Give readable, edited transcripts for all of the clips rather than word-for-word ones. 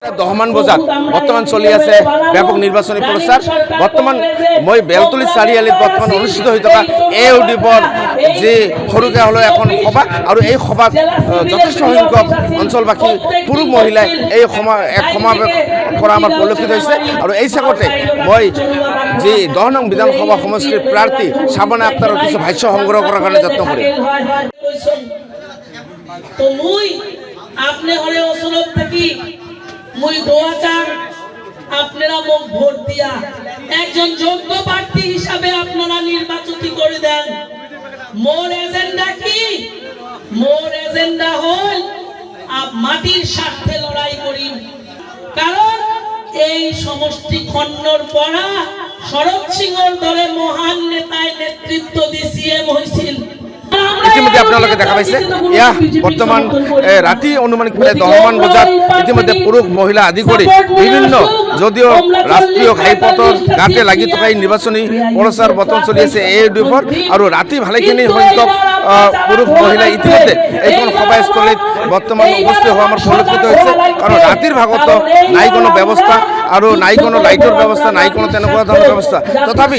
দহমান বজাত বর্তমান চলি আছে ব্যাপক নির্বাচনী প্রচার। বর্তমান মই বেলতলি চাৰিআলিত বর্তমান অনুষ্ঠিত হৈ থকা AUDFৰ যে সৰুকৈ হ'লেও এখন সভা, আৰু এই সভাত যথেষ্ট সংখ্যক অঞ্চলবাসী পুৰুষ মহিলাই এই সমাৱেশ কৰা আমাৰ পৰিলক্ষিত হৈছে। আৰু এই চাগতে মই যে 10 নং বিধানসভা সমষ্টিৰ প্ৰাৰ্থী শাবানা আক্তাৰৰ কিছু ভাষ্য সংগ্ৰহ কৰাৰ কাৰণে যত্ন কৰিম। তো মুই আপনি হলে অসলব থাকি মুই দোয়া চান আপনারা মোক ভোট দিয়া একজন যোগ্য প্রার্থী হিসাবে আপনারা নির্বাচিত করে দেন। মোর এজেন্ডা কি? মোর এজেন্ডা হল মাটির স্বার্থে লড়াই করি। কারণ এই সমষ্টি খন্ডর পড়া শরৎ সিংহর দলে মহান নেতায় নেতৃত্ব দিয়ে CM হয়েছিল। ইতিমধ্যে আপোনালোকে দেখা পাইছে এয়া বৰ্তমান ৰাতি অনুমানিক প্ৰায় 10মান বজাত ইতিমধ্যে পুৰুষ মহিলা আদি কৰি বিভিন্ন যদিও ৰাষ্ট্ৰীয় ঘাইপথৰ গাতে লাগি থকা এই নিৰ্বাচনী প্ৰচাৰ বৰ্তমান চলি আছে AUDFৰ। আৰু ৰাতি ভালেখিনি সংখ্যক পুৰুষ মহিলা ইতিমধ্যে এইখন সভাস্থলীত বৰ্তমান উপস্থিত হোৱা আমাৰ পৰিলক্ষিত হৈছে। কাৰণ ৰাতিৰ ভাগতো নাই কোনো ব্যৱস্থা আৰু নাই কোনো লাইটৰ ব্যৱস্থা, নাই কোনো তেনেকুৱা ধৰণৰ ব্যৱস্থা। তথাপি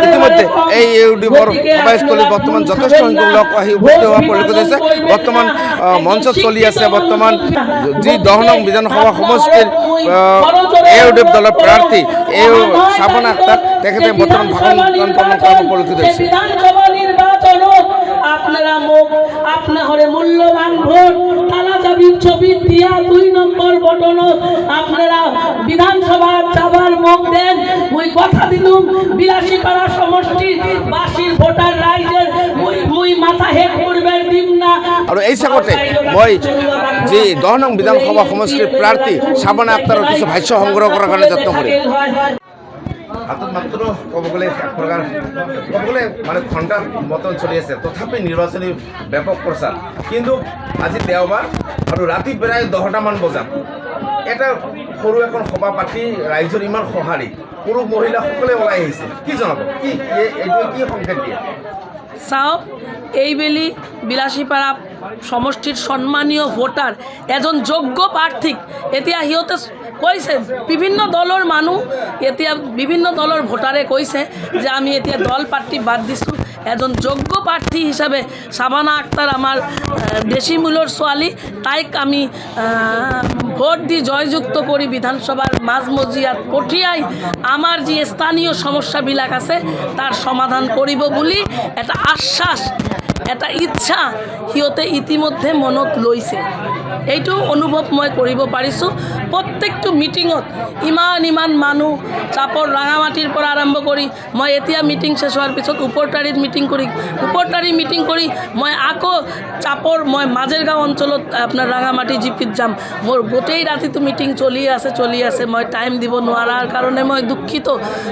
ইতিমধ্যে এই AUDFৰ সভাস্থলীত বৰ্তমান যথেষ্ট সংখ্যক লোক আহি উপস্থিত হোৱা পৰিলক্ষিত হৈছে। বৰ্তমান মঞ্চত চলি আছে বৰ্তমান যি 10 নং বিধানসভা সমষ্টিৰ AUDF দলৰ প্ৰাৰ্থী শাবানা আক্তাৰ, তেখেতে বৰ্তমান ভাষণ কৰা পৰিলক্ষিত হৈছে। আপনারা মোক আপনারে মূল্যবান ভোট তালা চাবির ছবি দিয়া 2 নম্বর বটনত আপনারা বিধানসভা যাবার মুখ দেন। মুই কথা দিলুম 82 পাড়া সমষ্টি বাসীর ভোটার রাইজের মুই মাথা হেক করবে দিম না। আৰু এই চাগতে মই যি 10 নং বিধানসভা সমষ্টিৰ প্ৰাৰ্থী শাবানা আক্তাৰৰ কিছু ভাষ্য সংগ্ৰহ কৰাৰ কাৰণে যত্ন কৰিম। হাতত মাত্ৰ ক'ব গ'লে মানে ঘণ্টাৰ মতন চলি আছে, তথাপি নিৰ্বাচনী ব্যাপক প্ৰচাৰ। কিন্তু আজি দেওবাৰ আৰু ৰাতি প্ৰায় 10টামান বজাত এটা সৰু এখন সভা পাতি ৰাইজৰ ইমান সঁহাৰি, পুৰুষ মহিলা সকলোৱে ওলাই আহিছে। কি জনাব, কি এইটোৱে কি সংকেত দিয়ে? চাওক, এইবেলি বিলাসীপাৰা সমষ্টিৰ সন্মানীয় ভোটাৰ এজন যোগ্য প্ৰাৰ্থীক এতিয়া সিহঁতে কৈছে, বিভিন্ন দলৰ মানুহ এতিয়া বিভিন্ন দলৰ ভোটাৰে কৈছে যে আমি এতিয়া দল পাৰ্টি বাদ দিছোঁ। এজন যোগ্য প্ৰাৰ্থী হিচাপে শাবানা আক্তাৰ আমাৰ দেশী মূলৰ ছোৱালী, তাইক আমি ভোট দি জয়যুক্ত কৰি বিধানসভাৰ মাজমজিয়াত পঠিয়াই আমাৰ যি স্থানীয় সমস্যাবিলাক আছে তাৰ সমাধান কৰিব বুলি এটা আশ্বাস, এটা ইচ্ছা সিহঁতে ইতিমধ্যে মনত লৈছে। এইটো অনুভৱ মই কৰিব পাৰিছোঁ। প্ৰত্যেকটো মিটিঙত ইমান মানুহ, চাপৰ ৰাঙামাটিৰ পৰা আৰম্ভ কৰি মই এতিয়া মিটিং শেষ হোৱাৰ পিছত উপৰটাৰীত মিটিং কৰি মই আকৌ চাপৰ মই মাজেৰগাঁও অঞ্চলত আপোনাৰ ৰাঙামাটি জিপিত যাম। মোৰ গোটেই ৰাতিটো মিটিং চলি আছে। মই টাইম দিব নোৱাৰাৰ কাৰণে মই দুখিত।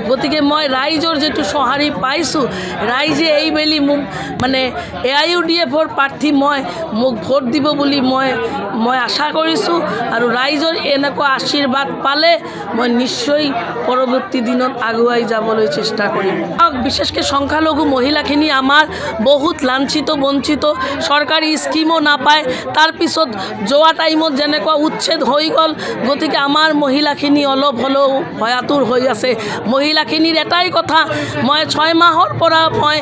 গতিকে মই ৰাইজৰ যিটো সঁহাৰি পাইছোঁ, ৰাইজে এইবেলি মোক মানে AUDFৰ প্ৰাৰ্থী মোক ভোট দিব বুলি মই আশা কৰিছোঁ। আৰু ৰাইজৰ এনেকুৱা আশীৰ্বাদ পালে মই নিশ্চয় পৰৱৰ্তী দিনত আগুৱাই যাবলৈ চেষ্টা কৰিম। বিশেষকৈ সংখ্যালঘু মহিলাখিনি আমাৰ বহুত লাঞ্ছিত বঞ্চিত, চৰকাৰী স্কিমো নাপায়। তাৰপিছত যোৱা টাইমত যেনেকুৱা উচ্ছেদ হৈ গ'ল, গতিকে আমাৰ মহিলাখিনি অলপ হ'লেও ভয়াতুৰ হৈ আছে। মহিলাখিনিৰ এটাই কথা, মই 6 মাহৰ পৰা মই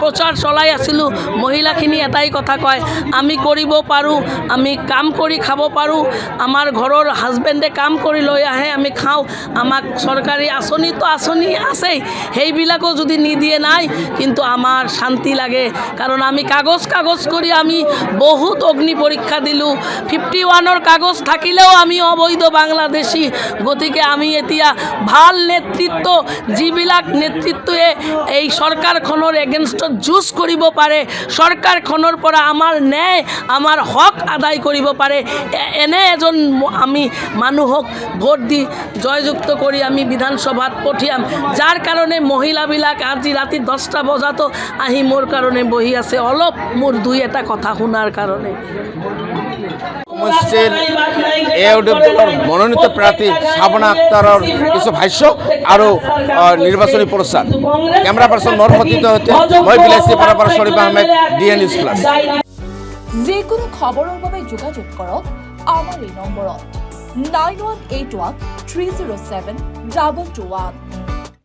প্ৰচাৰ চলাই আছিলোঁ। মহিলাখিনি এটাই কথা কয়, আমি কৰিব পাৰোঁ, আমি কাম কৰি খাব পাৰোঁ, আমাৰ ঘৰৰ হাজবেণ্ডে কাম কৰি লৈ আহে, আমি খাওঁ। আমাক চৰকাৰী আঁচনিতো আঁচনি আছেই, সেইবিলাকো যদি নিদিয়ে নাই, কিন্তু আমাৰ শান্তি লাগে। কাৰণ আমি কাগজ কৰি আমি বহুত অগ্নি পৰীক্ষা দিলোঁ। 51ৰ কাগজ থাকিলেও আমি অবৈধ বাংলাদেশী। গতিকে আমি এতিয়া ভাল নেতৃত্ব, যিবিলাক নেতৃত্বই এই চৰকাৰখনৰ এগেইনষ্টত যুঁজ কৰিব পাৰে, চৰকাৰখনৰ পৰা আমাৰ ন্যায়, আমাৰ হক আদায় কৰিব পাৰে, এনে এজন আমি মানুহক ভোট দি জয়যুক্ত কৰি আমি বিধানসভাত পঠিয়াম। যাৰ কাৰণে মহিলাবিলাক আজি ৰাতি 10টা বজাতো আহি মোৰ কাৰণে বহি আছে, অলপ মোৰ 2-এটা কথা শুনাৰ কাৰণে। সমষ্টিৰ AUDF দলৰ মনোনীত প্ৰাৰ্থী শাবানা আক্তাৰৰ কিছু ভাষ্য আৰু নিৰ্বাচনী প্ৰচাৰ। কেমেৰা পাৰ্চন নৰ সতীৰ্থ সৈতে মই বিলাসীপাৰাৰ পৰা Sharif Ahmed, DN News Plus। যিকোনো খবৰৰ বাবে যোগাযোগ কৰক আমাৰ এই নম্বৰত। 9181 307 221.